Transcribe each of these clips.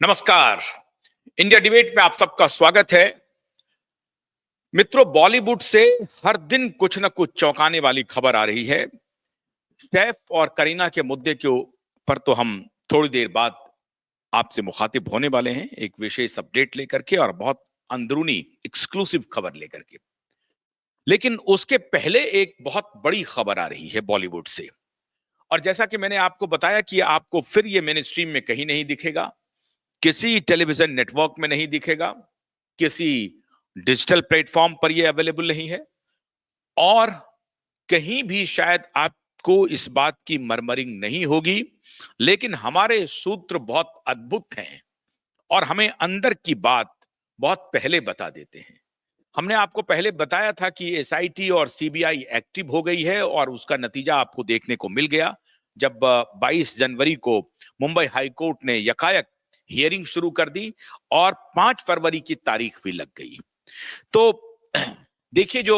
नमस्कार। India debate में आप सबका स्वागत है। मित्रों, बॉलीवुड से हर दिन कुछ न कुछ चौंकाने वाली खबर आ रही है। सैफ और करीना के मुद्दे के ऊपर तो हम थोड़ी देर बाद आपसे मुखातिब होने वाले हैं, एक विशेष अपडेट लेकर के और बहुत अंदरूनी एक्सक्लूसिव खबर लेकर के। लेकिन उसके पहले एक बहुत बड़ी खबर आ रही है बॉलीवुड से। और जैसा कि मैंने आपको बताया कि आपको फिर ये मेन स्ट्रीम में कहीं नहीं दिखेगा, किसी टेलीविजन नेटवर्क में नहीं दिखेगा, किसी डिजिटल प्लेटफॉर्म पर यह अवेलेबल नहीं है और कहीं भी शायद आपको इस बात की मरमरिंग नहीं होगी। लेकिन हमारे सूत्र बहुत अद्भुत हैं और हमें अंदर की बात बहुत पहले बता देते हैं। हमने आपको पहले बताया था कि एसआईटी और सीबीआई एक्टिव हो गई है और उसका नतीजा आपको देखने को मिल गया जब 22 जनवरी को मुंबई हाई कोर्ट ने यकायक हियरिंग शुरू कर दी और 5 फरवरी की तारीख भी लग गई। तो देखिए, जो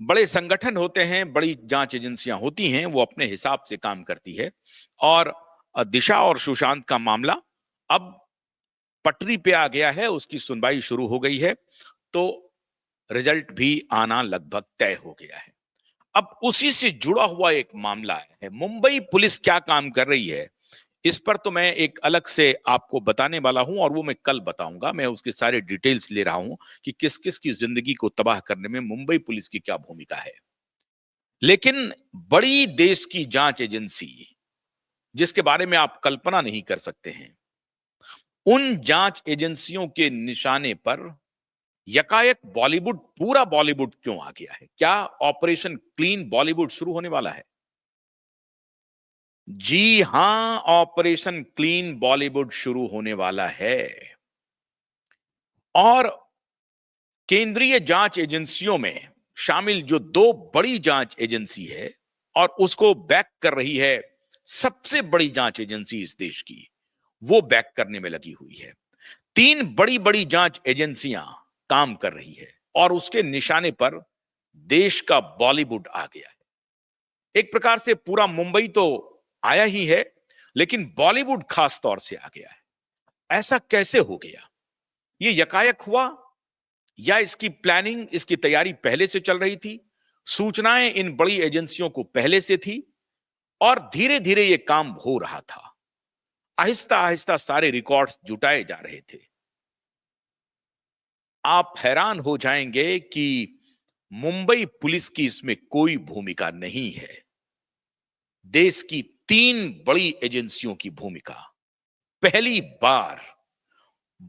बड़े संगठन होते हैं, बड़ी जांच एजेंसियां होती हैं, वो अपने हिसाब से काम करती है और दिशा और सुशांत का मामला अब पटरी पे आ गया है, उसकी सुनवाई शुरू हो गई है, तो रिजल्ट भी आना लगभग तय हो गया है। अब उसी से जुड़ा हुआ एक मामला है, मुंबई पुलिस क्या काम कर रही है, इस पर तो मैं एक अलग से आपको बताने वाला हूं और वो मैं कल बताऊंगा। मैं उसके सारे डिटेल्स ले रहा हूं कि किस किस की जिंदगी को तबाह करने में मुंबई पुलिस की क्या भूमिका है। लेकिन बड़ी देश की जांच एजेंसी, जिसके बारे में आप कल्पना नहीं कर सकते हैं, उन जांच एजेंसियों के निशाने पर यकायक बॉलीवुड, पूरा बॉलीवुड क्यों आ गया है? क्या ऑपरेशन क्लीन बॉलीवुड शुरू होने वाला है? जी हां, ऑपरेशन क्लीन बॉलीवुड शुरू होने वाला है और केंद्रीय जांच एजेंसियों में शामिल जो दो बड़ी जांच एजेंसी है और उसको बैक कर रही है सबसे बड़ी जांच एजेंसी इस देश की, वो बैक करने में लगी हुई है। 3 बड़ी बड़ी जांच एजेंसियां काम कर रही है और उसके निशाने पर देश का बॉलीवुड आ गया है। एक प्रकार से पूरा मुंबई तो आया ही है, लेकिन बॉलीवुड खास तौर से आ गया है। ऐसा कैसे हो गया? ये यकायक हुआ या इसकी प्लानिंग, इसकी तैयारी पहले से चल रही थी? सूचनाएं इन बड़ी एजेंसियों को पहले से थी और धीरे धीरे ये काम हो रहा था। आहिस्ता आहिस्ता सारे रिकॉर्ड्स जुटाए जा रहे थे। आप हैरान हो जाएंगे कि मुंबई पुलिस की इसमें कोई भूमिका नहीं है। देश की 3 बड़ी एजेंसियों की भूमिका। पहली बार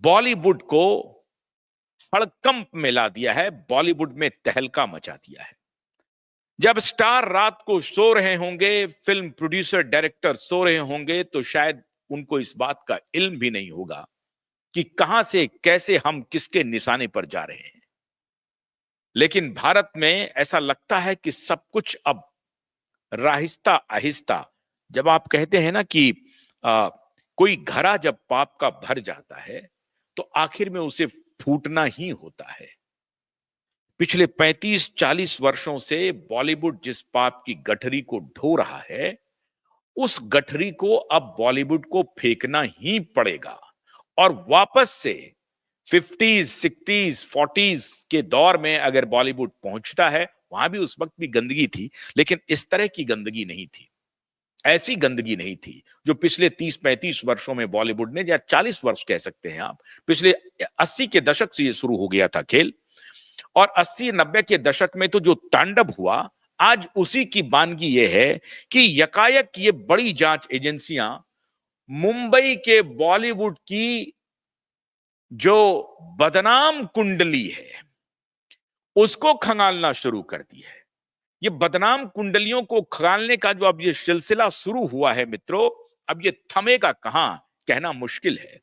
बॉलीवुड को हड़कंप में ला दिया है, बॉलीवुड में तहलका मचा दिया है। जब स्टार रात को सो रहे होंगे, फिल्म प्रोड्यूसर डायरेक्टर सो रहे होंगे, तो शायद उनको इस बात का इल्म भी नहीं होगा कि कहां से कैसे हम किसके निशाने पर जा रहे हैं। लेकिन भारत में ऐसा लगता है कि सब कुछ अब राहिस्ता आहिस्ता, जब आप कहते हैं ना कि आ, कोई घड़ा जब पाप का भर जाता है तो आखिर में उसे फूटना ही होता है। पिछले 35-40 वर्षों से बॉलीवुड जिस पाप की गठरी को ढो रहा है, उस गठरी को अब बॉलीवुड को फेंकना ही पड़ेगा और वापस से 50s, 60s, 40s के दौर में अगर बॉलीवुड पहुंचता है, वहां भी उस वक्त भी गंदगी थी, लेकिन इस तरह की गंदगी नहीं थी, ऐसी गंदगी नहीं थी जो पिछले 30-35 वर्षों में बॉलीवुड ने, या 40 वर्ष कह सकते हैं आप, पिछले 80 के दशक से ये शुरू हो गया था खेल। और 80-90 के दशक में तो जो तांडव हुआ, आज उसी की वानगी ये है कि यकायक ये बड़ी जांच एजेंसियां मुंबई के बॉलीवुड की जो बदनाम कुंडली है उसको खंगालना शुरू कर दी है। ये बदनाम कुंडलियों को खंगालने का जो अब ये सिलसिला शुरू हुआ है मित्रों, अब ये थमेगा कहां, कहना मुश्किल है।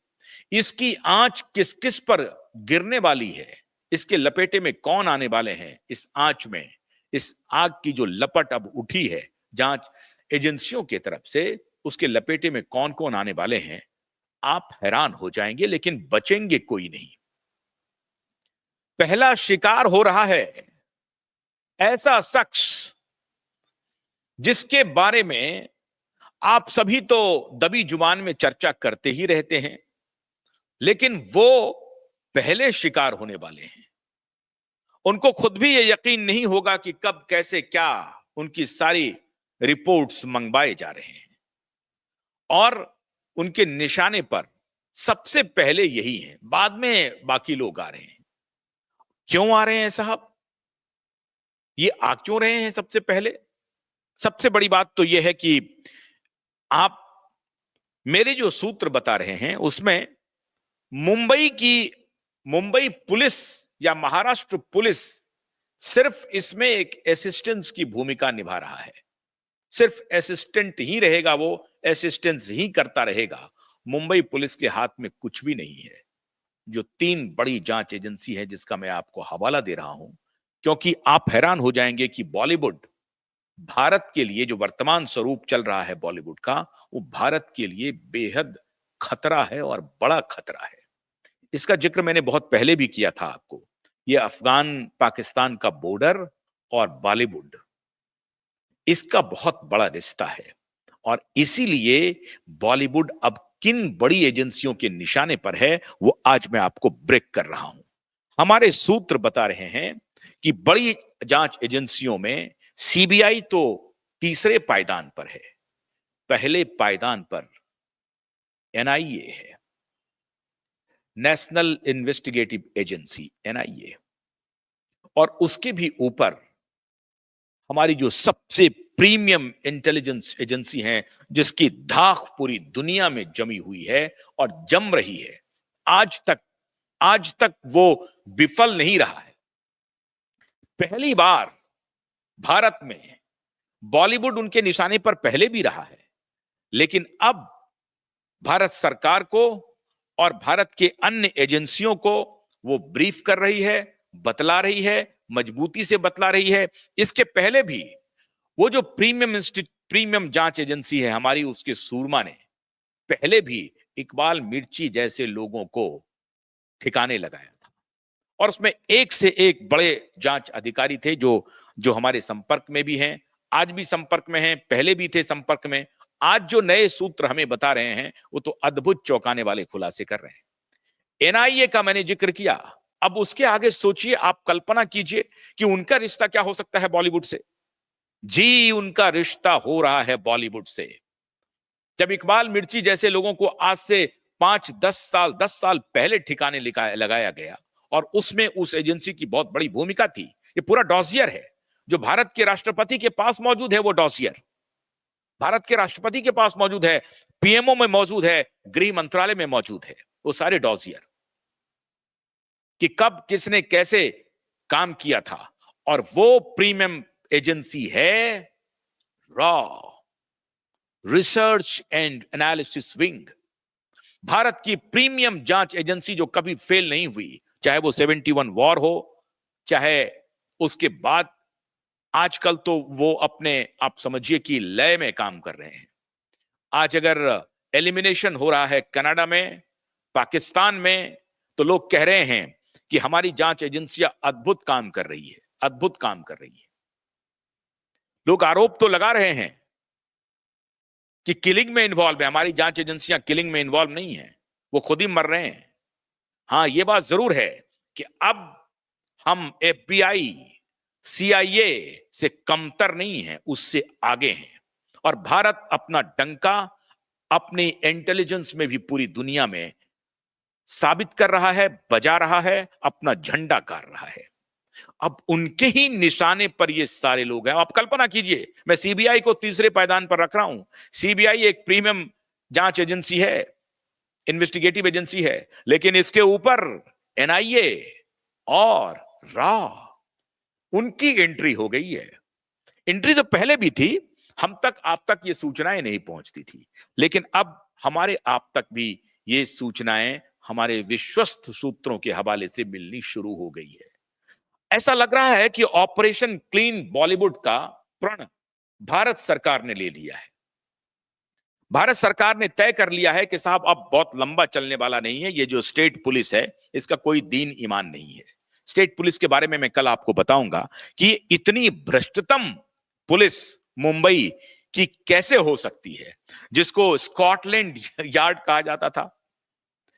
इसकी आंच किस किस पर गिरने वाली है, इसके लपेटे में कौन आने वाले हैं, इस आंच में, इस आग की जो लपट अब उठी है जांच एजेंसियों की तरफ से, उसके लपेटे में कौन कौन आने वाले हैं, आप हैरान हो जाएंगे, लेकिन बचेंगे कोई नहीं। पहला शिकार हो रहा है ऐसा शख्स जिसके बारे में आप सभी तो दबी जुबान में चर्चा करते ही रहते हैं, लेकिन वो पहले शिकार होने वाले हैं। उनको खुद भी ये यकीन नहीं होगा कि कब कैसे क्या उनकी सारी रिपोर्ट्स मंगवाए जा रहे हैं, और उनके निशाने पर सबसे पहले यही है, बाद में बाकी लोग आ रहे हैं। क्यों आ रहे हैं साहब? ये आ क्यों रहे हैं सबसे पहले? सबसे बड़ी बात तो यह है कि आप मेरे जो सूत्र बता रहे हैं उसमें मुंबई पुलिस या महाराष्ट्र पुलिस सिर्फ इसमें एक असिस्टेंस की भूमिका निभा रहा है। सिर्फ असिस्टेंट ही रहेगा, वो असिस्टेंस ही करता रहेगा। मुंबई पुलिस के हाथ में कुछ भी नहीं है। जो 3 बड़ी जांच एजेंसी है जिसका मैं आपको हवाला दे रहा हूं, क्योंकि आप हैरान हो जाएंगे कि बॉलीवुड भारत के लिए, जो वर्तमान स्वरूप चल रहा है बॉलीवुड का, वो भारत के लिए बेहद खतरा है और बड़ा खतरा है। इसका जिक्र मैंने बहुत पहले भी किया था आपको। ये अफगान पाकिस्तान का बॉर्डर और बॉलीवुड, इसका बहुत बड़ा रिश्ता है, और इसीलिए बॉलीवुड अब किन बड़ी एजेंसियों के निशाने पर है वो आज मैं आपको ब्रेक कर रहा हूं। हमारे सूत्र बता रहे हैं कि बड़ी जांच एजेंसियों में सीबीआई तो तीसरे पायदान पर है, पहले पायदान पर एनआईए है, नेशनल इन्वेस्टिगेटिव एजेंसी एनआईए, और उसके भी ऊपर हमारी जो सबसे प्रीमियम इंटेलिजेंस एजेंसी है, जिसकी धाक पूरी दुनिया में जमी हुई है और जम रही है, आज तक वो विफल नहीं रहा है। पहली बार भारत में बॉलीवुड उनके निशाने पर पहले भी रहा है, लेकिन अब भारत सरकार को और भारत के अन्य एजेंसियों को वो ब्रीफ कर रही है, बतला रही है, मजबूती से बतला रही है। इसके पहले भी वो जो प्रीमियम जांच एजेंसी है हमारी, उसके सूरमा ने पहले भी इकबाल मिर्ची जैसे लोगों को ठिकाने लगाया था, और उसमें एक से एक बड़े जांच अधिकारी थे जो जो हमारे संपर्क में भी हैं, आज भी संपर्क में हैं, पहले भी थे संपर्क में। आज जो नए सूत्र हमें बता रहे हैं वो तो अद्भुत चौंकाने वाले खुलासे कर रहे हैं। एनआईए का मैंने जिक्र किया, अब उसके आगे सोचिए, आप कल्पना कीजिए कि उनका रिश्ता क्या हो सकता है बॉलीवुड से। जी, उनका रिश्ता हो रहा है बॉलीवुड से। जब इकबाल मिर्ची जैसे लोगों को आज से 10 साल पहले ठिकाने लगाया गया, और उसमें उस एजेंसी की बहुत बड़ी भूमिका थी। ये पूरा डॉसियर है जो भारत के राष्ट्रपति के पास मौजूद है, वो डॉसियर भारत के राष्ट्रपति के पास मौजूद है, पीएमओ में मौजूद है, गृह मंत्रालय में मौजूद है, वो सारे डॉसियर कि कब किसने कैसे काम किया था। और वो प्रीमियम एजेंसी है raw, research and analysis wing, Bharat की प्रीमियम जांच एजेंसी जो कभी फेल नहीं हुई, चाहे वो 71 वॉर हो, चाहे उसके बाद। आजकल तो वो अपने, आप समझिए कि लय में काम कर रहे हैं। आज अगर एलिमिनेशन हो रहा है कनाडा में, पाकिस्तान में, तो लोग कह रहे हैं कि हमारी जांच एजेंसियां अद्भुत काम कर रही है, अद्भुत काम कर रही है। लोग आरोप तो लगा रहे हैं कि किलिंग में इन्वॉल्व है, हमारी जांच एजेंसियां किलिंग में इन्वॉल्व नहीं है, वो खुद ही मर रहे हैं। हां, ये बात जरूर है कि अब हम एफबीआई, सीआईए से कमतर नहीं है, उससे आगे हैं, और भारत अपना डंका अपनी इंटेलिजेंस में भी पूरी दुनिया में साबित कर रहा है, बजा रहा है, अपना झंडा गाड़ रहा है। अब उनके ही निशाने पर ये सारे लोग हैं। आप कल्पना कीजिए, मैं सीबीआई को तीसरे पायदान पर रख रहा हूं। सीबीआई एक प्रीमियम जांच एजेंसी है, इन्वेस्टिगेटिव एजेंसी है, लेकिन इसके ऊपर एनआईए और रॉ, उनकी एंट्री हो गई है। एंट्री तो पहले भी थी, हम तक, आप तक ये सूचनाएं नहीं पहुंचती थी, लेकिन अब हमारे आप तक भी ये सूचनाएं हमारे विश्वस्त सूत्रों के हवाले से मिलनी शुरू हो गई है। ऐसा लग रहा है कि ऑपरेशन क्लीन बॉलीवुड का प्रण भारत सरकार ने ले लिया है। भारत सरकार ने तय कर लिया है कि साहब अब बहुत लंबा चलने वाला नहीं है, ये जो स्टेट पुलिस है इसका कोई दीन ईमान नहीं है। स्टेट पुलिस के बारे में मैं कल आपको बताऊंगा कि इतनी भ्रष्टतम पुलिस मुंबई कि कैसे हो सकती है, जिसको स्कॉटलैंड यार्ड कहा जाता था,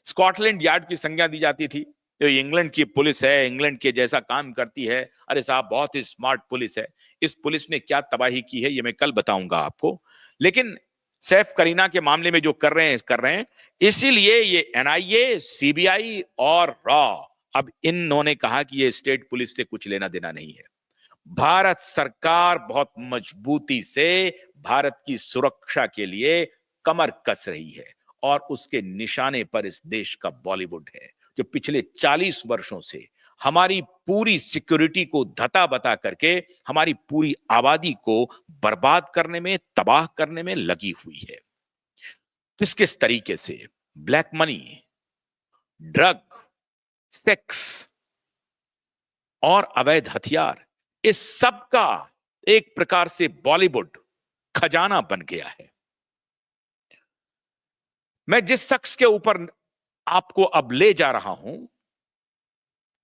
स्कॉटलैंड यार्ड की संज्ञा दी जाती थी। तो इंग्लैंड की पुलिस है, इंग्लैंड के जैसा काम करती है, अरे साहब बहुत ही स्मार्ट पुलिस है। इस पुलिस ने क्या तबाही की है ये मैं कल बताऊंगा आपको। लेकिन सैफ करीना के मामले में जो कर रहे हैं। इसीलिए ये एनआईए, सीबीआई और रॉ, अब इन्होंने कहा कि ये स्टेट पुलिस से कुछ लेना देना नहीं है। भारत सरकार बहुत मजबूती से भारत की सुरक्षा के लिए कमर कस रही है और उसके निशाने पर इस देश का बॉलीवुड है, जो पिछले 40 वर्षों से हमारी पूरी सिक्योरिटी को धता बता करके हमारी पूरी आबादी को बर्बाद करने में, तबाह करने में लगी हुई है। किस किस तरीके से ब्लैक मनी, ड्रग, सेक्स और अवैध हथियार, इस सब का एक प्रकार से बॉलीवुड खजाना बन गया है। मैं जिस शख्स के ऊपर आपको अब ले जा रहा हूं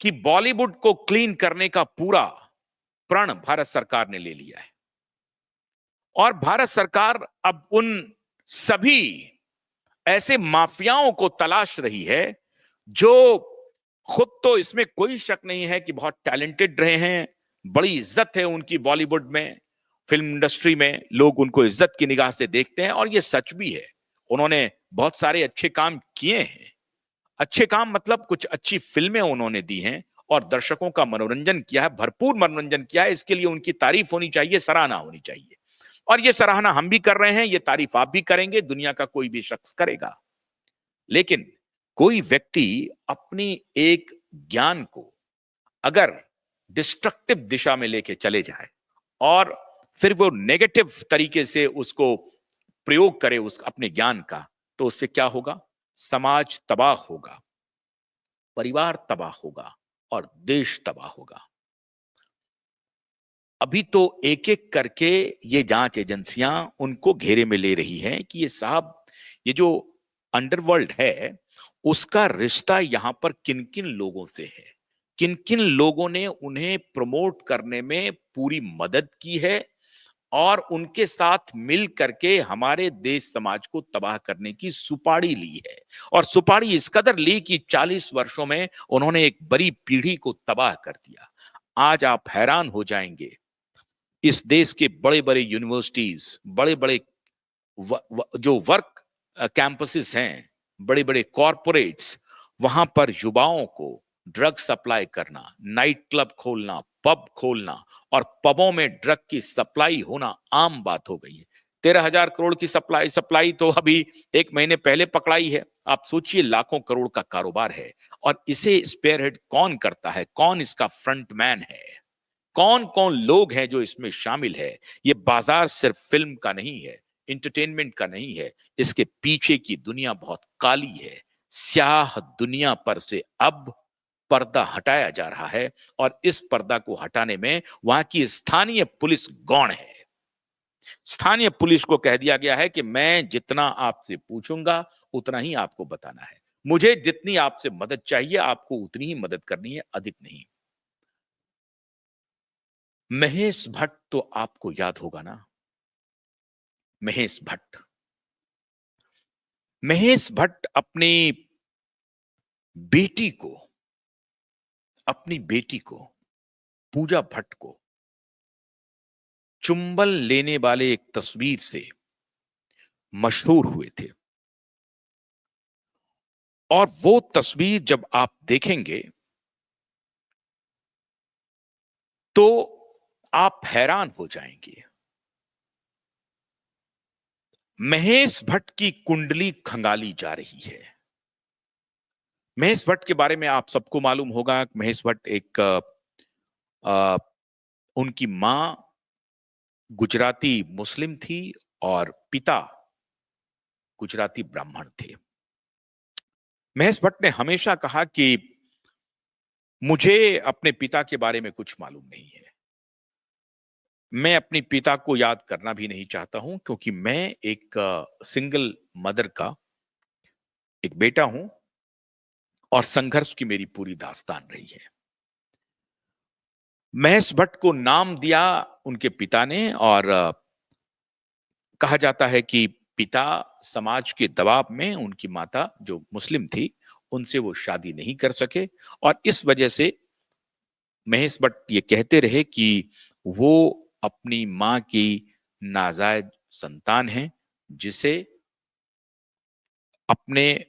कि बॉलीवुड को क्लीन करने का पूरा प्रण भारत सरकार ने ले लिया है और भारत सरकार अब उन सभी ऐसे माफियाओं को तलाश रही है जो खुद तो इसमें कोई शक नहीं है कि बहुत टैलेंटेड रहे हैं, बड़ी इज्जत है उनकी बॉलीवुड में, फिल्म इंडस्ट्री में लोग उनको इज्जत की निगाह से देखते हैं और ये सच भी है। उन्होंने बहुत सारे अच्छे काम किए हैं, अच्छे काम मतलब कुछ अच्छी फिल्में उन्होंने दी हैं और दर्शकों का मनोरंजन किया है, भरपूर मनोरंजन किया है। इसके लिए उनकी तारीफ होनी चाहिए, सराहना होनी चाहिए और ये सराहना हम भी कर रहे हैं, ये तारीफ आप भी करेंगे, दुनिया का कोई भी शख्स करेगा। लेकिन कोई व्यक्ति अपनी एक ज्ञान को अगर डिस्ट्रक्टिव दिशा में लेके चले जाए और फिर वो नेगेटिव तरीके से उसको प्रयोग करे उस अपने ज्ञान का, तो उससे क्या होगा? समाज तबाह होगा, परिवार तबाह होगा और देश तबाह होगा। अभी तो एक एक करके ये जांच एजेंसियां उनको घेरे में ले रही हैं कि ये साहब, ये जो अंडरवर्ल्ड है उसका रिश्ता यहां पर किन किन लोगों से है, किन किन लोगों ने उन्हें प्रमोट करने में पूरी मदद की है और उनके साथ मिल करके हमारे देश समाज को तबाह करने की सुपारी ली है। और सुपारी इस कदर ली कि 40 वर्षों में उन्होंने एक बड़ी पीढ़ी को तबाह कर दिया। आज आप हैरान हो जाएंगे, इस देश के बड़े बड़े यूनिवर्सिटीज, बड़े बड़े जो वर्क कैंपसेस हैं, बड़े बड़े कॉरपोरेट्स, वहां पर युवाओं को ड्रग सप्लाई करना, नाइट क्लब खोलना, पब खोलना और पबों में ड्रग की सप्लाई होना आम बात हो गई है। 13,000 करोड़ की सप्लाई तो अभी एक महीने पहले पकड़ाई है। आप सोचिए, लाखों करोड़ का कारोबार है और इसे स्पेयरहेड कौन करता है, कौन इसका फ्रंटमैन है, कौन कौन लोग हैं जो इसमें शामिल है। ये बाजार सिर्फ फिल्म का नहीं है, इंटरटेनमेंट का नहीं है, इसके पीछे की दुनिया बहुत काली है। स्याह दुनिया पर से अब पर्दा हटाया जा रहा है और इस पर्दा को हटाने में वहां की स्थानीय पुलिस गौण है। स्थानीय पुलिस को कह दिया गया है कि मैं जितना आपसे पूछूंगा उतना ही आपको बताना है, मुझे जितनी आपसे मदद चाहिए आपको उतनी ही मदद करनी है, अधिक नहीं। महेश भट्ट तो आपको याद होगा ना, महेश भट्ट। महेश भट्ट बेटी को अपनी बेटी को पूजा भट्ट को चुंबल लेने वाले एक तस्वीर से मशहूर हुए थे और वो तस्वीर जब आप देखेंगे तो आप हैरान हो जाएंगे। महेश भट्ट की कुंडली खंगाली जा रही है। महेश भट्ट के बारे में आप सबको मालूम होगा। महेश भट्ट एक उनकी मां गुजराती मुस्लिम थी और पिता गुजराती ब्राह्मण थे। महेश भट्ट ने हमेशा कहा कि मुझे अपने पिता के बारे में कुछ मालूम नहीं है, मैं अपने पिता को याद करना भी नहीं चाहता हूं, क्योंकि मैं एक सिंगल मदर का एक बेटा हूं और संघर्ष की मेरी पूरी दास्तान रही है। महेश भट्ट को नाम दिया उनके पिता ने और कहा जाता है कि पिता समाज के दबाव में उनकी माता जो मुस्लिम थी, उनसे वो शादी नहीं कर सके और इस वजह से महेश भट्ट ये कहते रहे कि वो अपनी माँ की नाजायज संतान हैं, जिसे अपने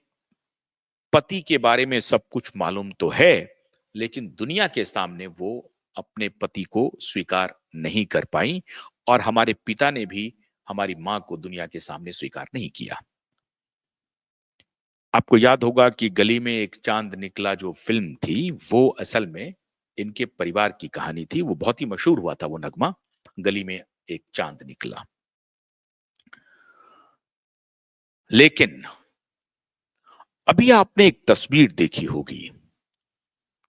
पति के बारे में सब कुछ मालूम तो है, लेकिन दुनिया के सामने वो अपने पति को स्वीकार नहीं कर पाई और हमारे पिता ने भी हमारी माँ को दुनिया के सामने स्वीकार नहीं किया। आपको याद होगा कि गली में एक चांद निकला जो फ़िल्म थी, वो असल में इनके परिवार की कहानी थी। वो बहुत ही मशहूर हुआ था वो नगमा, गली में एक चांद निकला। लेकिन अभी आपने एक तस्वीर देखी होगी,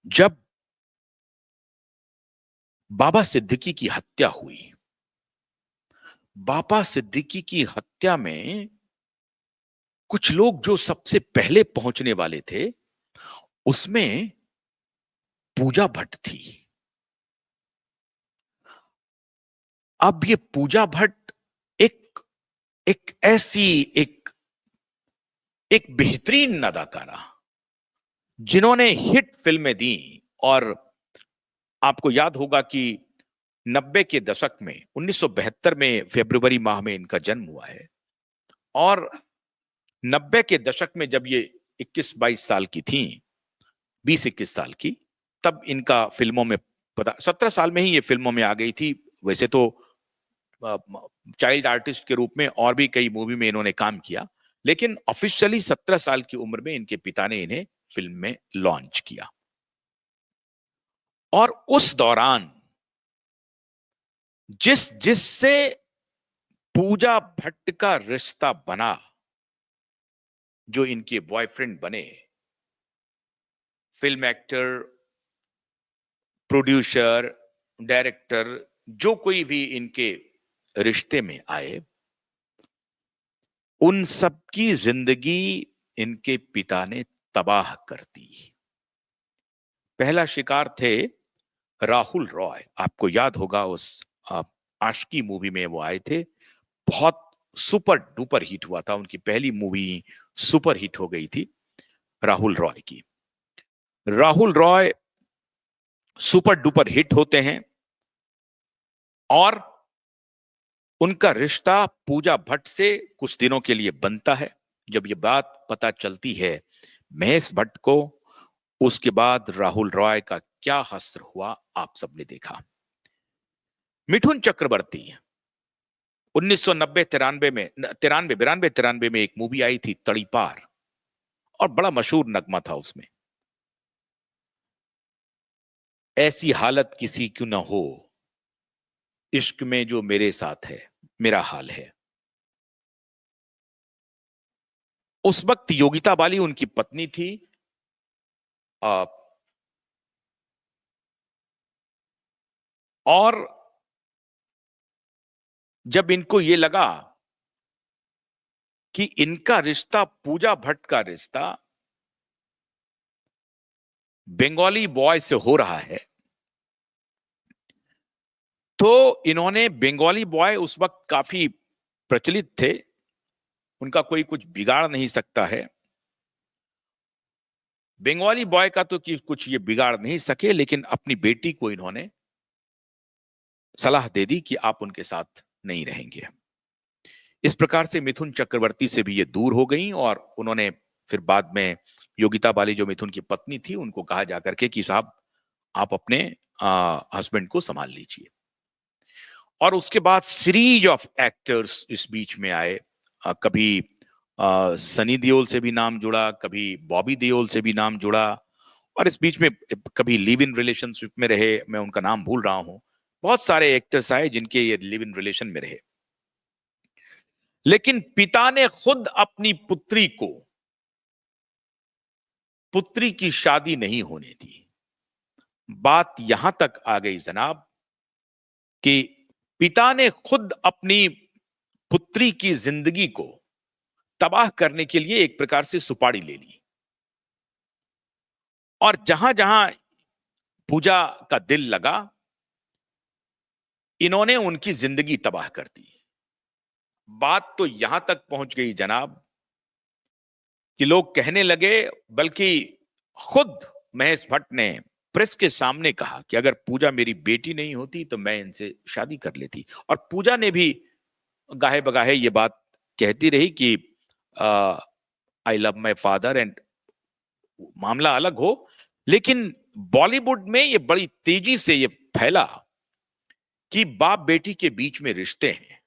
जब बाबा सिद्दीकी की हत्या हुई। बाबा सिद्दीकी की हत्या में कुछ लोग जो सबसे पहले पहुंचने वाले थे, उसमें पूजा भट्ट थी। अब ये पूजा भट्ट एक एक ऐसी एक एक बेहतरीन अदाकारा, जिन्होंने हिट फिल्में दी और आपको याद होगा कि 90 के दशक में 1972 में फरवरी माह में इनका जन्म हुआ है और 90 के दशक में जब ये 21-22 साल की थी, 20-21 साल की, तब इनका फिल्मों में पता 17 साल में ही ये फिल्मों में आ गई थी। वैसे तो चाइल्ड आर्टिस्ट के रूप में और भी कई मूवी में इन्होंने काम किया, लेकिन ऑफिशियली 17 साल की उम्र में इनके पिता ने इन्हें फिल्म में लॉन्च किया और उस दौरान जिससे पूजा भट्ट का रिश्ता बना, जो इनके बॉयफ्रेंड बने, फिल्म एक्टर, प्रोड्यूसर, डायरेक्टर, जो कोई भी इनके रिश्ते में आए, उन सबकी जिंदगी इनके पिता ने तबाह कर दी। पहला शिकार थे राहुल रॉय। आपको याद होगा उस आशिकी मूवी में वो आए थे। बहुत सुपर डुपर हिट हुआ था, उनकी पहली मूवी सुपर हिट हो गई थी राहुल रॉय की। Rahul Roy super duper hit होते हैं और उनका रिश्ता पूजा भट्ट से कुछ दिनों के लिए बनता है। जब ये बात पता चलती है महेश भट्ट को, उसके बाद राहुल रॉय का क्या हश्र हुआ आप सबने देखा। मिठुन चक्रवर्ती 1990 में 93 में एक मूवी आई थी तड़ीपार और बड़ा मशहूर नगमा था उसमें, ऐसी हालत किसी क्यों ना हो, इश्क में जो मेरे साथ है मेरा हाल है। उस वक्त योगिता बाली उनकी पत्नी थी। और जब इनको ये लगा कि इनका रिश्ता पूजा भट्ट का रिश्ता बंगाली बॉय से हो रहा है, तो इन्होंने, बंगाली बॉय उस वक्त काफी प्रचलित थे, उनका कोई कुछ बिगाड़ नहीं सकता है। बंगाली बॉय का तो कि कुछ ये बिगाड़ नहीं सके, लेकिन अपनी बेटी को इन्होंने सलाह दे दी कि आप उनके साथ नहीं रहेंगे। इस प्रकार से मिथुन चक्रवर्ती से भी ये दूर हो गई और उन्होंने फिर बाद में योगिता बाली जो मिथुन की पत्नी थी, उनको कहा जाकर के कि साहब आप अपने हस्बैंड को संभाल लीजिए। और उसके बाद सीरीज ऑफ एक्टर्स इस बीच में आए। कभी सनी देओल से भी नाम जुड़ा, कभी बॉबी देओल से भी नाम जुड़ा और इस बीच में कभी लिव इन रिलेशनशिप में रहे, मैं उनका नाम भूल रहा हूं। बहुत सारे एक्टर्स आए जिनके ये लिव इन रिलेशन में रहे, लेकिन पिता ने खुद अपनी पुत्री की शादी नहीं होने दी। बात यहां तक आ गई जनाब कि पिता ने खुद अपनी पुत्री की जिंदगी को तबाह करने के लिए एक प्रकार से सुपारी ले ली और जहां जहां पूजा का दिल लगा, इन्होंने उनकी जिंदगी तबाह कर दी। बात तो यहां तक पहुंच गई जनाब कि लोग कहने लगे, बल्कि खुद महेश भट्ट ने प्रेस के सामने कहा कि अगर पूजा मेरी बेटी नहीं होती तो मैं इनसे शादी कर लेती। और पूजा ने भी गाहे बगाहे ये बात कहती रही कि I love my father and मामला अलग हो। लेकिन बॉलीवुड में ये बड़ी तेजी से ये फैला कि बाप बेटी के बीच में रिश्ते हैं।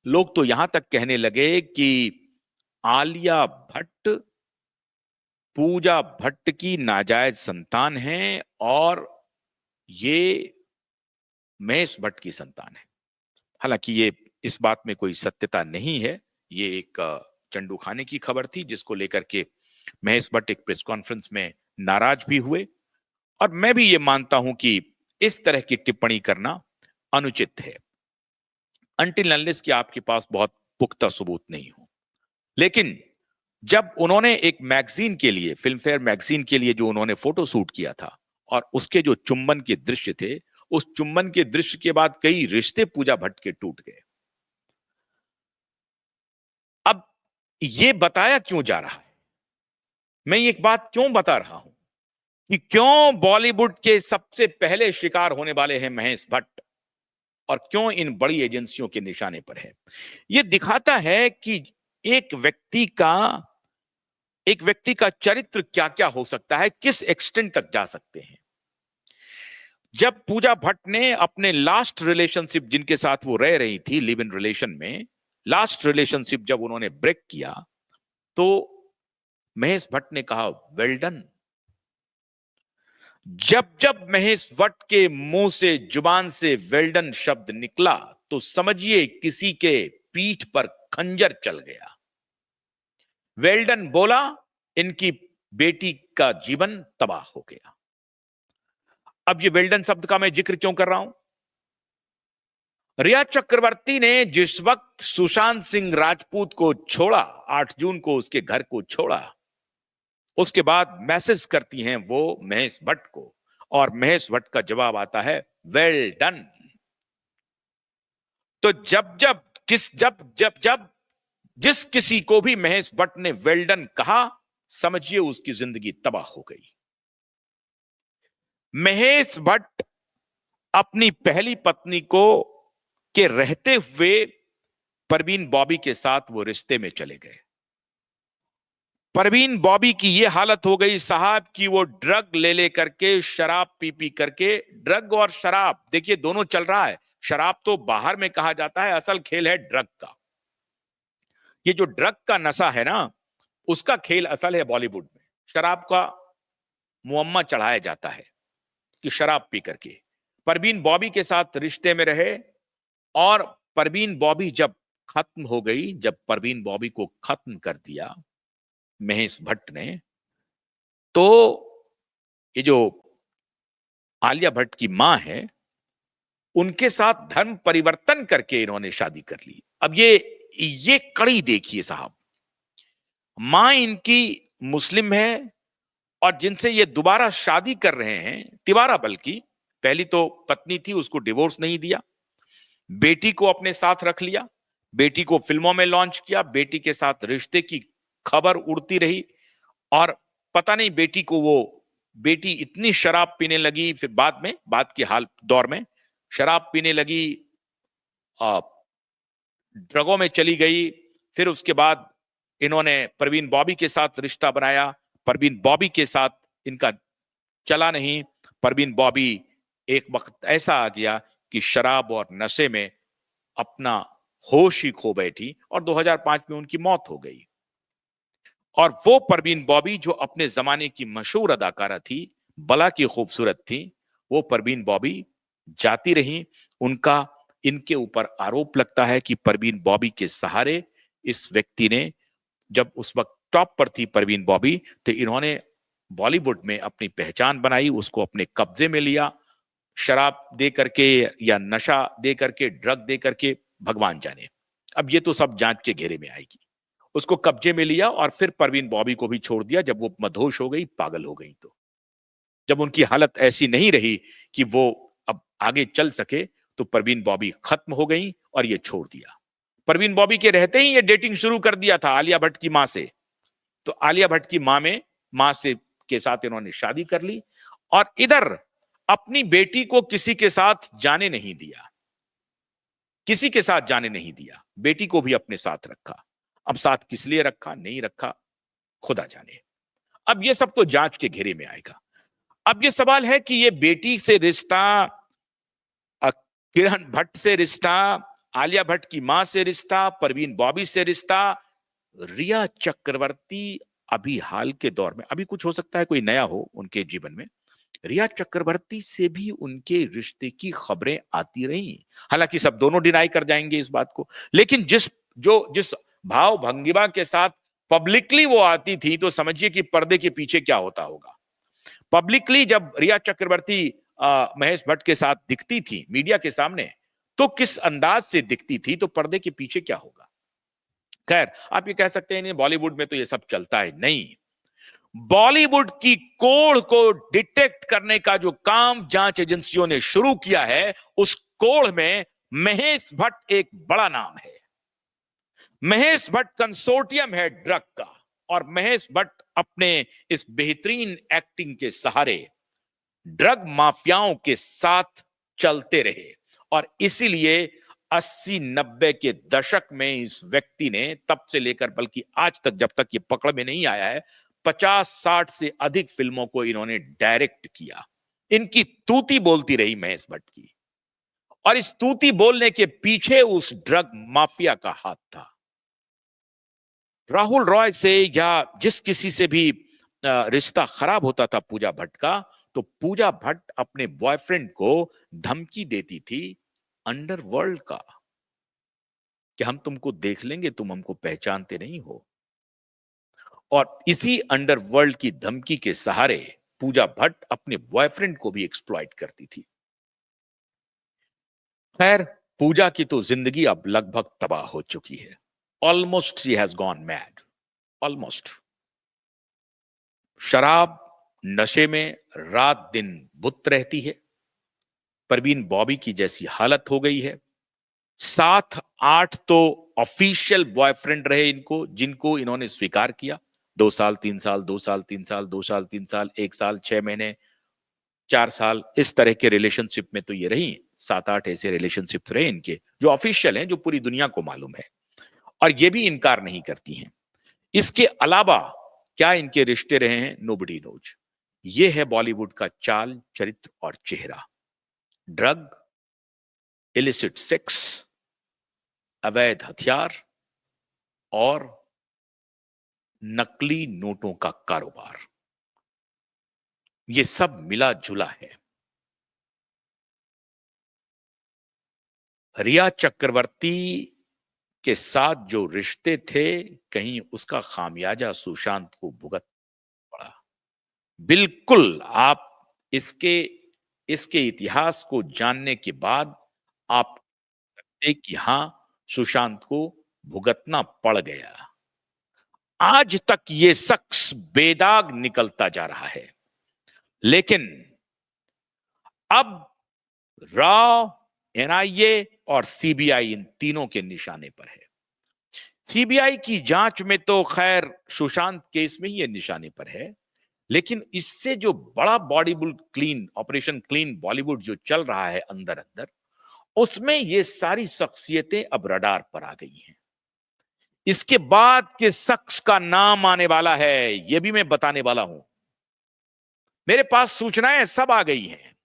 लोग तो यहां तक कहने लगे कि आलिया भट्ट पूजा भट्ट की नाजायज संतान है और ये महेश भट्ट की संतान है। हालांकि ये इस बात में कोई सत्यता नहीं है। ये एक चंडू खाने की खबर थी जिसको लेकर के महेश भट्ट एक प्रेस कॉन्फ्रेंस में नाराज भी हुए। और मैं भी ये मानता हूं कि इस तरह की टिप्पणी करना अनुचित है अनटिल अनलेस कि आपके पास बहुत पुख्ता सबूत नहीं हो। लेकिन जब उन्होंने एक मैगजीन के लिए, फिल्म फेयर मैगजीन के लिए जो उन्होंने फोटो शूट किया था और उसके जो चुंबन के दृश्य थे, उस चुंबन के दृश्य के बाद कई रिश्ते पूजा भट्ट के टूट गए। अब ये बताया क्यों जा रहा है, मैं एक बात क्यों बता रहा हूं कि क्यों बॉलीवुड के सबसे पहले शिकार होने वाले हैं महेश भट्ट और क्यों इन बड़ी एजेंसियों के निशाने पर है। यह दिखाता है कि एक व्यक्ति का चरित्र क्या क्या हो सकता है, किस एक्सटेंट तक जा सकते हैं। जब पूजा भट्ट ने अपने लास्ट रिलेशनशिप जिनके साथ वो रह रही थी लिव इन रिलेशन में, लास्ट रिलेशनशिप जब उन्होंने ब्रेक किया तो महेश भट्ट ने कहा वेल डन। जब जब महेश भट्ट के मुंह से, जुबान से वेल डन शब्द निकला तो समझिए किसी के पीठ पर खंजर चल गया। वेल डन बोला, इनकी बेटी का जीवन तबाह हो गया। अब ये वेल डन शब्द का मैं जिक्र क्यों कर रहा हूं? रिया चक्रवर्ती ने जिस वक्त सुशांत सिंह राजपूत को छोड़ा, 8 जून को उसके घर को छोड़ा, उसके बाद मैसेज करती हैं वो महेश भट्ट को और महेश भट्ट का जवाब आता है वेल डन। तो जब जिस किसी को भी महेश भट्ट ने वेल डन कहा, समझिए उसकी जिंदगी तबाह हो गई। महेश भट्ट अपनी पहली पत्नी को के रहते हुए परवीन बॉबी के साथ वो रिश्ते में चले गए। परवीन बॉबी की ये हालत हो गई साहब कि वो ड्रग ले करके, शराब पी करके, ड्रग और शराब देखिए दोनों चल रहा है। शराब तो बाहर में कहा जाता है, असल खेल है ड्रग का। ये जो ड्रग का नशा है ना, उसका खेल असल है बॉलीवुड में। शराब का मुअम्मा चढ़ाया जाता है कि शराब पी करके परवीन बॉबी के साथ रिश्ते में रहे। और परवीन बॉबी जब खत्म हो गई, जब परवीन बॉबी को खत्म कर दिया महेश भट्ट ने, तो ये जो आलिया भट्ट की मां है, उनके साथ धर्म परिवर्तन करके इन्होंने शादी कर ली। अब ये कड़ी देखिए साहब, मां इनकी मुस्लिम है और जिनसे ये दोबारा शादी कर रहे हैं, तिवारा बल्कि, पहली तो पत्नी थी उसको डिवोर्स नहीं दिया, बेटी को अपने साथ रख लिया, बेटी को फिल्मों में लॉन्च किया, बेटी के साथ रिश्ते की खबर उड़ती रही। और पता नहीं बेटी इतनी शराब पीने लगी, फिर बाद के दौर में शराब पीने लगी, ड्रगों में चली गई। फिर उसके बाद इन्होंने परवीन बॉबी के साथ रिश्ता बनाया, परवीन बॉबी के साथ इनका चला नहीं। परवीन बॉबी एक वक्त ऐसा आ गया कि शराब और नशे में अपना होश ही खो बैठी और 2005 में उनकी मौत हो गई। और वो परवीन बॉबी जो अपने जमाने की मशहूर अदाकारा थी, बला की खूबसूरत थी, वो परवीन बॉबी जाती रही। उनका इनके ऊपर आरोप लगता है कि परवीन बॉबी के सहारे इस व्यक्ति ने, जब उस वक्त टॉप पर थी परवीन बॉबी, तो इन्होंने बॉलीवुड में अपनी पहचान बनाई, उसको अपने कब्जे में लिया, शराब दे करके या नशा दे करके, ड्रग दे करके, भगवान जाने। अब ये तो सब जांच के घेरे में आएगी। उसको कब्जे में लिया और फिर परवीन बॉबी को भी छोड़ दिया जब वो मदहोश हो गई, पागल हो गई। तो जब उनकी हालत ऐसी नहीं रही कि वो अब आगे चल सके, तो परवीन बॉबी खत्म हो गई और ये छोड़ दिया। परवीन बॉबी के रहते ही ये डेटिंग शुरू कर दिया था आलिया भट्ट की मां से। तो आलिया भट्ट की मां से के साथ इन्होंने शादी कर ली और इधर अपनी बेटी को किसी के साथ जाने नहीं दिया, किसी के साथ जाने नहीं दिया, बेटी को भी अपने साथ रखा। अब साथ किस लिए रखा, नहीं रखा, खुदा जाने। अब ये सब तो जांच के घेरे में आएगा। अब ये सवाल है कि ये बेटी से रिश्ता, किरण भट्ट से रिश्ता, आलिया भट्ट की मां से रिश्ता, परवीन बॉबी से रिश्ता, रिया चक्रवर्ती अभी हाल के दौर में, अभी कुछ हो सकता है कोई नया हो उनके जीवन में, रिया चक्रवर्ती से भी उनके रिश्ते की खबरें आती रही। हालांकि सब दोनों डिनाई कर जाएंगे इस बात को, लेकिन जिस भाव भंगिमा के साथ पब्लिकली वो आती थी, तो समझिए कि पर्दे के पीछे क्या होता होगा। पब्लिकली जब रिया चक्रवर्ती महेश भट्ट के साथ दिखती थी मीडिया के सामने, तो किस अंदाज से दिखती थी, तो पर्दे के पीछे क्या होगा। खैर, आप ये कह सकते हैं बॉलीवुड में तो ये सब चलता है। नहीं, बॉलीवुड की कोड़ को डिटेक्ट करने का जो काम जांच एजेंसियों ने शुरू किया है, उस कोड़ में महेश भट्ट एक बड़ा नाम है। महेश भट्ट कंसोर्टियम है ड्रग का, और महेश भट्ट अपने इस बेहतरीन एक्टिंग के सहारे ड्रग माफियाओं के साथ चलते रहे। और इसीलिए 80-90 के दशक में इस व्यक्ति ने, तब से लेकर बल्कि आज तक, जब तक ये पकड़ में नहीं आया है, 50-60 से अधिक फिल्मों को इन्होंने डायरेक्ट किया। इनकी तूती बोलती रही महेश भट्ट की, और इस तूती बोलने के पीछे उस ड्रग माफिया का हाथ था। राहुल रॉय से या जिस किसी से भी रिश्ता खराब होता था पूजा भट्ट का, तो पूजा भट्ट अपने बॉयफ्रेंड को धमकी देती थी अंडरवर्ल्ड का, कि हम तुमको देख लेंगे, तुम हमको पहचानते नहीं हो। और इसी अंडरवर्ल्ड की धमकी के सहारे पूजा भट्ट अपने बॉयफ्रेंड को भी एक्सप्लॉइट करती थी। खैर, पूजा की तो जिंदगी अब लगभग तबाह हो चुकी है। Almost she has gone mad, almost. शराब नशे में रात दिन बुत रहती है। परवीन बॉबी की जैसी हालत हो गई है। 7-8 तो ऑफिशियल बॉयफ्रेंड रहे इनको, जिनको इन्होंने स्वीकार किया। 2 साल 3 साल, 2 साल 3 साल, 2 साल 3 साल, 1 साल 6 महीने, 4 साल, इस तरह के रिलेशनशिप में तो ये रही। 7-8 ऐसे रिलेशनशिप रहे इनके जो ऑफिशियल हैं, जो पूरी दुनिया को मालूम है, और ये भी इनकार नहीं करती हैं। इसके अलावा क्या इनके रिश्ते रहे हैं, नोबडी नोज। ये है बॉलीवुड का चाल, चरित्र और चेहरा। ड्रग, इलिसिट सेक्स, अवैध हथियार और नकली नोटों का कारोबार, ये सब मिला जुला है। रिया चक्रवर्ती के साथ जो रिश्ते थे, कहीं उसका खामियाजा सुशांत को भुगत पड़ा। बिल्कुल, आप इसके इतिहास को जानने के बाद आप सकते कि हां, सुशांत को भुगतना पड़ गया। आज तक ये शख्स बेदाग निकलता जा रहा है, लेकिन अब रॉ, एनआईए और सीबीआई इन तीनों के निशाने पर है। सीबीआई की जांच में तो खैर सुशांत केस में ही ये निशाने पर है, लेकिन इससे जो बड़ा Bollywood clean, operation clean Bollywood जो चल रहा है अंदर अंदर, उसमें ये सारी शख्सियतें अब रडार पर आ गई हैं। इसके बाद के शख्स का नाम आने वाला है, यह भी मैं बताने वाला हूं। मेरे पास सूचनाएं सब आ गई हैं।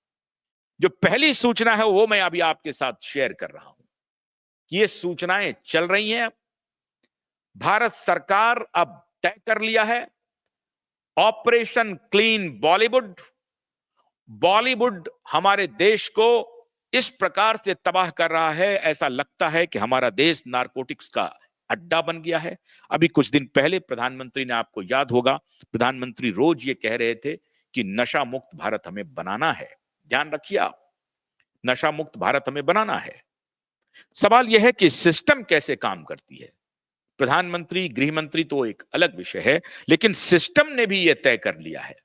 जो पहली सूचना है वो मैं अभी आपके साथ शेयर कर रहा हूं कि ये सूचनाएं चल रही हैं। भारत सरकार अब तय कर लिया है, ऑपरेशन क्लीन बॉलीवुड। बॉलीवुड हमारे देश को इस प्रकार से तबाह कर रहा है, ऐसा लगता है कि हमारा देश नारकोटिक्स का अड्डा बन गया है। अभी कुछ दिन पहले प्रधानमंत्री ने, आपको याद होगा, प्रधानमंत्री रोज ये कह रहे थे कि नशा मुक्त भारत हमें बनाना है। ध्यान रखिए आप, नशा मुक्त भारत हमें बनाना है। सवाल यह है कि सिस्टम कैसे काम करती है। प्रधानमंत्री, गृह मंत्री तो एक अलग विषय है, लेकिन सिस्टम ने भी यह तय कर लिया है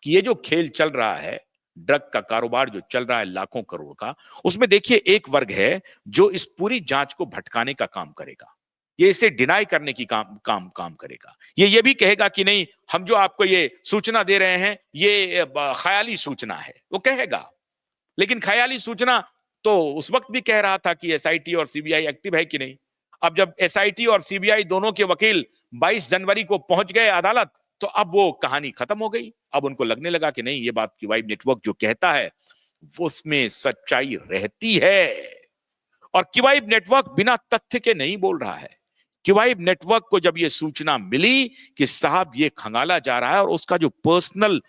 कि ये जो खेल चल रहा है, ड्रग का कारोबार जो चल रहा है लाखों करोड़ का, उसमें देखिए एक वर्ग है जो इस पूरी जांच को भटकाने का काम करेगा। ये इसे डिनाई करने की काम करेगा। ये भी कहेगा कि नहीं, हम जो आपको ये सूचना दे रहे हैं ये ख्याली सूचना है, वो कहेगा। लेकिन ख्याली सूचना तो उस वक्त भी कह रहा था कि एसआईटी और सीबीआई एक्टिव है कि नहीं। अब जब एसआईटी और सीबीआई दोनों के वकील 22 जनवरी को पहुंच गए अदालत, तो अब वो कहानी खत्म हो गई। अब उनको लगने लगा कि नहीं, ये बात क्यूबाइब नेटवर्क जो कहता है उसमें सच्चाई रहती है। और क्यूबाइब नेटवर्क बिना तथ्य के नहीं बोल रहा है। क्यूबाइब नेटवर्क को जब ये सूचना मिली कि साहब ये खंगाला जा रहा है, और उसका जो पर्सनल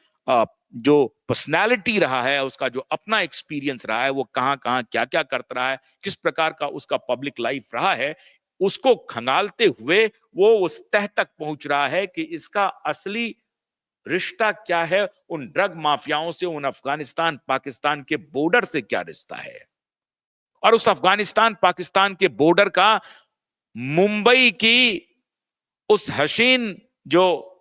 जो पर्सनालिटी रहा है, उसका जो अपना एक्सपीरियंस रहा है, वो कहां कहां क्या क्या करता रहा है, किस प्रकार का उसका पब्लिक लाइफ रहा है, उसको खंगालते हुए वो उस तह तक पहुंच रहा है कि इसका असली रिश्ता क्या है उन ड्रग माफियाओं से, उन अफगानिस्तान पाकिस्तान के बॉर्डर से क्या रिश्ता है। और उस अफगानिस्तान पाकिस्तान के बॉर्डर का मुंबई की उस हसीन जो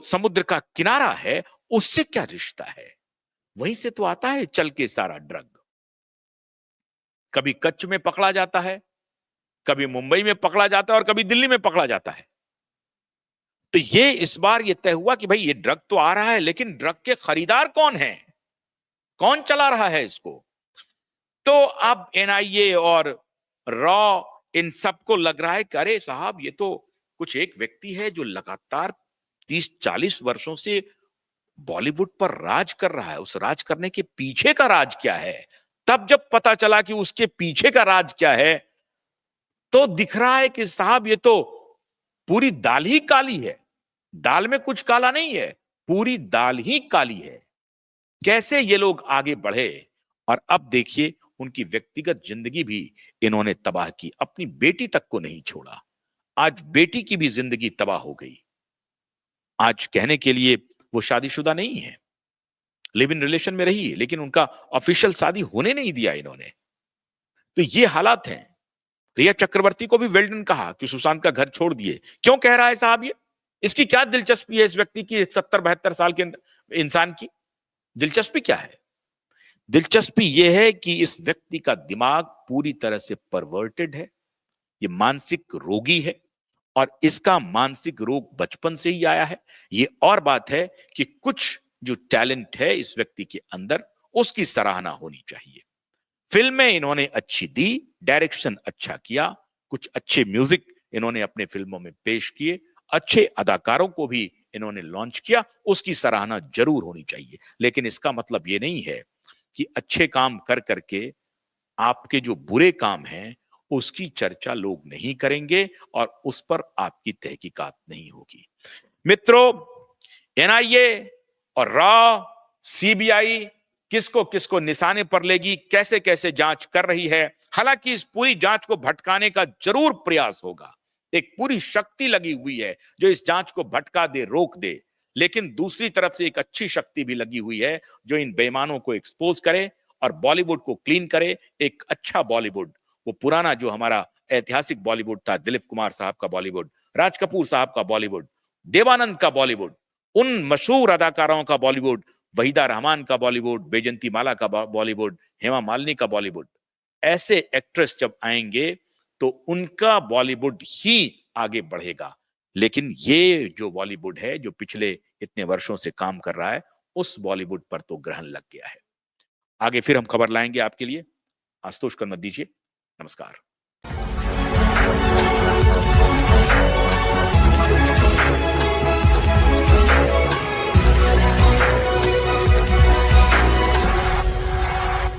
समुद्र का किनारा है, उससे क्या रिश्ता है। वहीं से तो आता है चल के सारा ड्रग। कभी कच्छ में पकड़ा जाता है, कभी मुंबई में पकड़ा जाता है, और कभी दिल्ली में पकड़ा जाता है। तो ये इस बार ये तय हुआ कि भाई ये ड्रग तो आ रहा है, लेकिन ड्रग के खरीदार कौन है, कौन चला रहा है इसको। तो अब एनआईए और रॉ इन सबको लग रहा है कि अरे साहब, ये तो कुछ एक व्यक्ति है जो लगातार 30-40 वर्षों से बॉलीवुड पर राज कर रहा है। उस राज करने के पीछे का राज क्या है। तब जब पता चला कि उसके पीछे का राज क्या है, तो दिख रहा है कि साहब ये तो पूरी दाल ही काली है। दाल में कुछ काला नहीं है, पूरी दाल ही काली है। कैसे ये लोग आगे बढ़े, और अब देखिए उनकी व्यक्तिगत जिंदगी भी इन्होंने तबाह की। अपनी बेटी तक को नहीं छोड़ा। आज बेटी की भी जिंदगी तबाह हो गई। आज कहने के लिए वो शादीशुदा नहीं है, लिव इन रिलेशन में रही है, लेकिन उनका ऑफिशियल शादी होने नहीं दिया इन्होंने। तो ये हालात हैं। रिया चक्रवर्ती को भी वेल्डन कहा कि सुशांत का घर छोड़ दिए। क्यों कह रहा है साहब ये? इसकी क्या दिलचस्पी है इस व्यक्ति की, 70-72 साल के इंसान की दिलचस्पी क्या है? दिलचस्पी यह है कि इस व्यक्ति का दिमाग पूरी तरह से परवर्टेड है। ये मानसिक रोगी है, और इसका मानसिक रोग बचपन से ही आया है। ये और बात है कि कुछ जो टैलेंट है इस व्यक्ति के अंदर, उसकी सराहना होनी चाहिए। फिल्में इन्होंने अच्छी दी, डायरेक्शन अच्छा किया, कुछ अच्छे म्यूजिक इन्होंने अपने फिल्मों में पेश किए, अच्छे अदाकारों को भी इन्होंने लॉन्च किया, उसकी सराहना जरूर होनी चाहिए। लेकिन इसका मतलब ये नहीं है कि अच्छे काम कर करके आपके जो बुरे काम हैं उसकी चर्चा लोग नहीं करेंगे और उस पर आपकी तहकीकात नहीं होगी। मित्रों, एनआईए और रॉ, सीबीआई किसको किसको निशाने पर लेगी, कैसे कैसे जांच कर रही है। हालांकि इस पूरी जांच को भटकाने का जरूर प्रयास होगा। एक पूरी शक्ति लगी हुई है जो इस जांच को भटका दे, रोक दे। लेकिन दूसरी तरफ से एक अच्छी शक्ति भी लगी हुई है जो इन बेईमानों को एक्सपोज करे और बॉलीवुड को क्लीन करे। एक अच्छा बॉलीवुड, वो पुराना जो हमारा ऐतिहासिक बॉलीवुड था, दिलीप कुमार साहब का बॉलीवुड, राज कपूर साहब का बॉलीवुड, देवानंद का बॉलीवुड, उन मशहूर अदाकारों का बॉलीवुड, वहीदा रहमान का बॉलीवुड, बैजंती माला का बॉलीवुड, हेमा मालिनी का बॉलीवुड, ऐसे एक्ट्रेस जब आएंगे तो उनका बॉलीवुड ही आगे बढ़ेगा। लेकिन ये जो बॉलीवुड है जो पिछले इतने वर्षों से काम कर रहा है, उस बॉलीवुड पर तो ग्रहण लग गया है। आगे फिर हम खबर लाएंगे आपके लिए। आशुतोष कर मत दीजिए। नमस्कार।